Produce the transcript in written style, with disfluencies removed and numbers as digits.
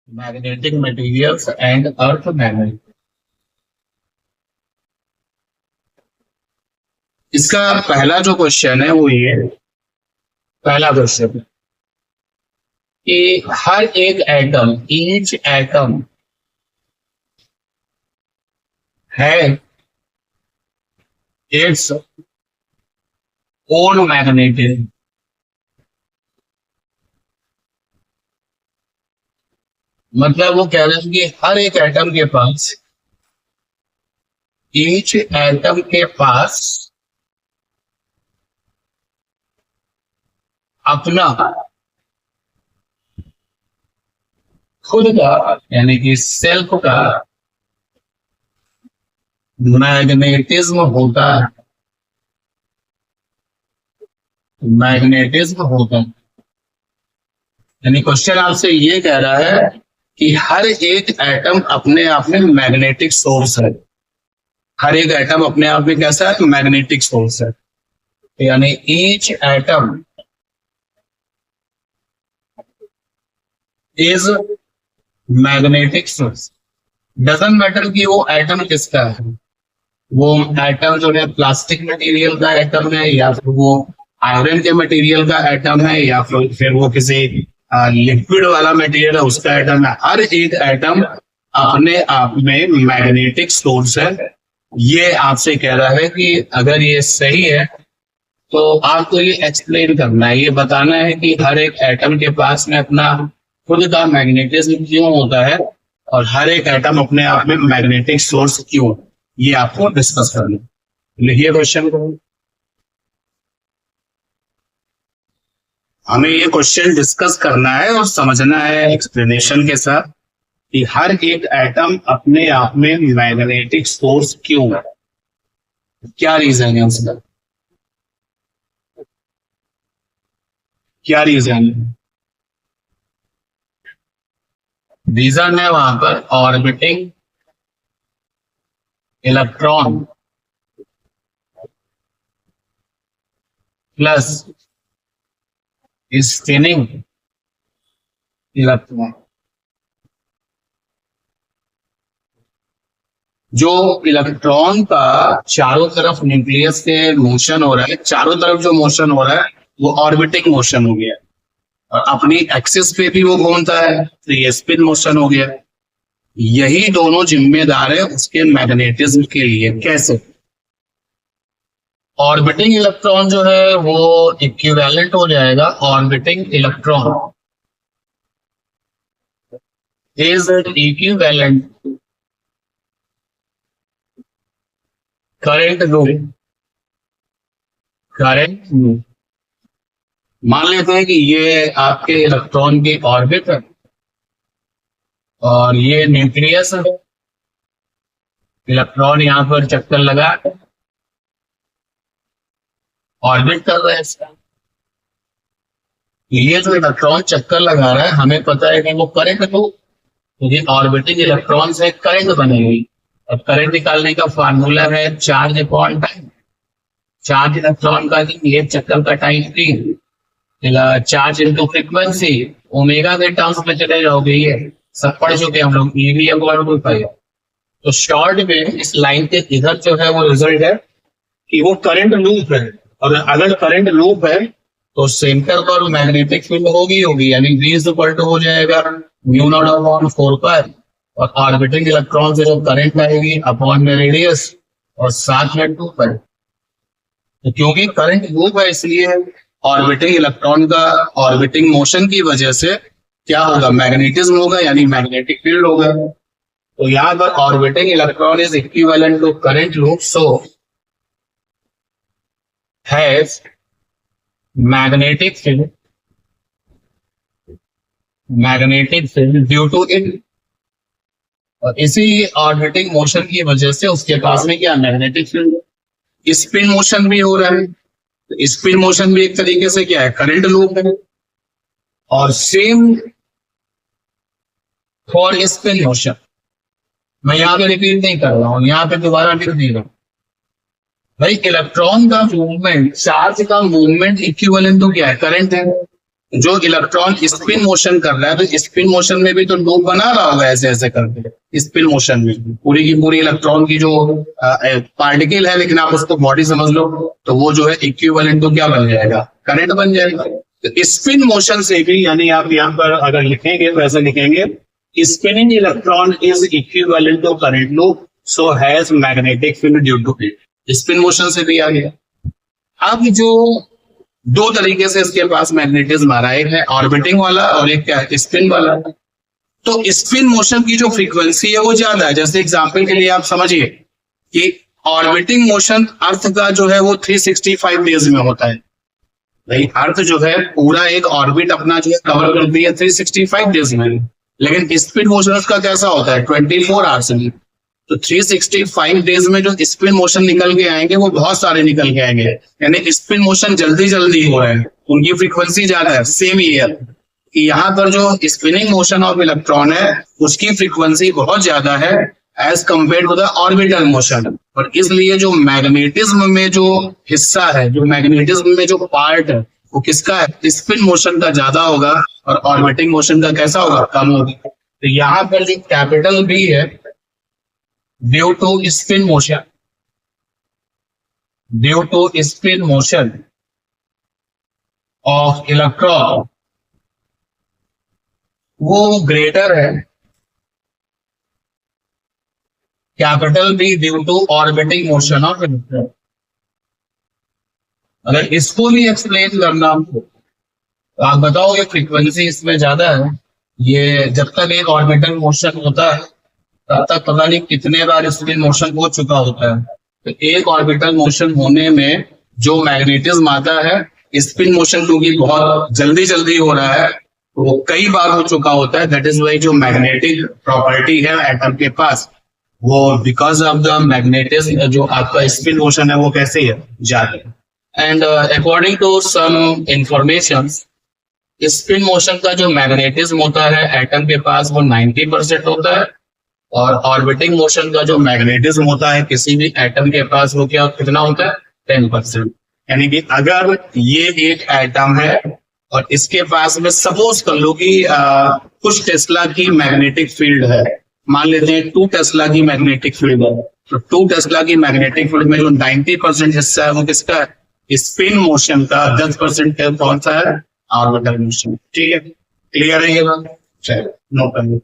Magnetic materials and earth magnet. इसका पहला जो क्वेश्चन है वो ये पहला क्वेश्चन कि हर एक एटम, ईच एटम है इट्स ओन मैग्नेटिज्म। मतलब वो कह रहे हैं कि हर एक एटम के पास, ईच एटम के पास अपना खुद का यानी कि सेल्फ का मैग्नेटिज्म होता है। मैग्नेटिज्म होता है यानी क्वेश्चन आपसे ये कह रहा है कि हर एक एटम अपने आप में मैग्नेटिक सोर्स है। हर एक एटम अपने आप में कैसा है? मैग्नेटिक सोर्स है। यानी each atom is magnetic source. Doesn't matter कि वो एटम किसका है, वो एटम जो है प्लास्टिक मटेरियल का एटम है, या फिर वो आयरन के मटेरियल का एटम है, या फिर वो किसी लिक्विड वाला मटेरियल है उसका एटम है। हर एक एटम अपने आप में मैग्नेटिक सोर्स है। ये आपसे कह रहा है कि अगर ये सही है तो आपको ये एक्सप्लेन करना है, ये बताना है कि हर एक एटम के पास में अपना खुद का मैग्नेटिज्म क्यों होता है और हर एक एटम अपने आप में मैग्नेटिक सोर्स क्यों, ये आपको डिस्कस करना है। लिखिए क्वेश्चन को। हमें ये क्वेश्चन डिस्कस करना है और समझना है एक्सप्लेनेशन के साथ कि हर एक एटम अपने आप में मैग्नेटिक सोर्स क्यों है, क्या रीजन है उसका, क्या रीजन है। रीजन है वहां पर orbiting electron plus spinning electron. जो इलेक्ट्रॉन का चारों तरफ न्यूक्लियस से मोशन हो रहा है, चारों तरफ जो मोशन हो रहा है वो ऑर्बिटिंग मोशन हो गया और अपनी एक्सिस पे भी वो घूमता है तो ये स्पिन मोशन हो गया। यही दोनों जिम्मेदार है उसके मैग्नेटिज्म के लिए। कैसे? ऑर्बिटिंग इलेक्ट्रॉन जो है वो इक्विवेलेंट हो जाएगा, orbiting electron is equivalent current loop. Current loop मान लेते हैं कि ये आपके इलेक्ट्रॉन की ऑर्बिट है और ये न्यूक्लियस है। इलेक्ट्रॉन यहां पर चक्कर लगा ऑर्बिट कर रहा है इसका। ये जो इलेक्ट्रॉन चक्कर लगा रहा है हमें पता है कि वो करंट लूप, क्योंकि ऑर्बिटिंग इलेक्ट्रॉन से करंट बनेगी। अब करंट निकालने का फार्मूला है charge upon time. Charge electron का ये चक्कर का time T, charge into frequency, omega के टर्म्स में चले जाओगे। ये सब पढ़ चुके हम लोग, ईवी अपॉन 2 तो शॉर्ट में इस लाइन के इधर जो है वो रिजल्ट है कि वो करंट लूप है। और अगर करंट लूप है तो सेंटर पर मैग्नेटिक फील्ड होगी यानी V हो जाएगा म्यू नॉट अपॉन 4 और ऑर्बिटिंग इलेक्ट्रॉन से जो करंट आएगी अपॉन में रेडियस और साथ में 2 तो क्योंकि करंट लूप है इसलिए ऑर्बिटिंग इलेक्ट्रॉन का ऑर्बिटिंग मोशन की वजह से क्या होगा? मैग्नेटिज्म होगा यानी मैग्नेटिक फील्ड होगा। तो यहां पर orbiting electron is equivalent to current loop, so has magnetic field due to it. और इसी ऑर्बिटिंग मोशन की वजह से उसके पास में क्या मैग्नेटिक फील्ड। स्पिन मोशन भी हो रहा है, तो स्पिन मोशन भी एक तरीके से क्या है? करंट लूप है। और सेम फॉर स्पिन मोशन, मैं यहां पे रिपीट नहीं कर रहा हूं, यहां पे दोबारा लिख दे रहा हूं भाई। इलेक्ट्रॉन का मूवमेंट, चार्ज का मूवमेंट इक्विवेलेंट तो क्या है? करंट है। जो इलेक्ट्रॉन स्पिन मोशन कर रहा है तो स्पिन मोशन में भी तो लूप बना रहा होगा ऐसे ऐसे करके। स्पिन मोशन में पूरी की पूरी इलेक्ट्रॉन की जो पार्टिकल है, लेकिन आप उसको बॉडी समझ लो, तो वो जो है इक्विवेलेंट तो क्या बन जाएगा, करंट बन जाएगा। तो स्पिन मोशन से भी, यानी आप यहाँ पर अगर लिखेंगे तो ऐसे लिखेंगे, spinning electron is equivalent to current loop, so has magnetic field due to it. Spin motion से भी आ गया। अब जो दो तरीके से इसके पास मैग्नेटिज्म आ रहा है, एक है ऑर्बिटिंग वाला और एक क्या है, स्पिन वाला। तो स्पिन मोशन की जो फ्रीक्वेंसी है वो ज्यादा है। जैसे एग्जांपल के लिए आप समझिए कि ऑर्बिटिंग मोशन अर्थ का जो है वो 365 डेज में होता है। भाई अर्थ जो है पूरा एक ऑर्बिट अपना जो है कवर करती है 365 डेज में, लेकिन स्पिन मोशन का कैसा होता है 24 आवर्स में। तो 365 डेज में जो स्पिन मोशन निकल के आएंगे वो बहुत सारे निकल के आएंगे, यानी स्पिन मोशन जल्दी जल्दी हो रहे हैं, उनकी फ्रीक्वेंसी ज्यादा है। सेम ईयर कि यहाँ पर जो स्पिनिंग मोशन ऑफ इलेक्ट्रॉन है उसकी फ्रीक्वेंसी बहुत ज्यादा है as compared to the orbital motion. और इसलिए जो मैग्नेटिज्म में जो हिस्सा है, जो मैग्नेटिज्म में जो पार्ट है, वो किसका है, स्पिन मोशन का ज्यादा होगा और ऑर्बिटिंग मोशन का कैसा होगा, कम होगा। तो यहाँ पर जो कैपिटल बी है due to spin motion, due to spin motion of electron, वो ग्रेटर है capital B due to orbiting motion of electron. अगर इसको भी एक्सप्लेन करना हो तो आप बताओ, ये फ्रीक्वेंसी इसमें ज्यादा है, ये जब तक एक ऑर्बिटल मोशन होता है तब तक पता नहीं कितने बार स्पिन मोशन हो चुका होता है। तो एक ऑर्बिटल मोशन होने में जो मैग्नेटिज्म आता है, स्पिन मोशन क्योंकि बहुत जल्दी जल्दी हो रहा है तो वो कई बार हो चुका होता है। दैट इज वाई जो मैग्नेटिक प्रॉपर्टी है एटम के पास, वो बिकॉज ऑफ द मैग्नेटिज्म जो आपका स्पिन मोशन है वो कैसे है, ज्यादा। And according to some information, spin motion का जो मैग्नेटिज्म होता है एटम के पास वो 90% होता है, और ऑर्बिटिंग मोशन का जो मैग्नेटिज्म होता है किसी भी एटम के पास वो क्या कितना होता है, 10%। यानी कि अगर ये एक एटम है और इसके पास में सपोज कर लो कि कुछ टेस्ला की मैग्नेटिक फील्ड है, मान लेते हैं 2 टेस्ला की मैग्नेटिक फील्ड है, तो 2 टेस्ला की मैग्नेटिक फील्ड में जो 90% हिस्सा है वो किसका है, स्पिन मोशन का। 10% कौन सा है, ऑर्बिटल मोशन। ठीक है, क्लियर है ये बात, चलो नो प्रॉब्लम।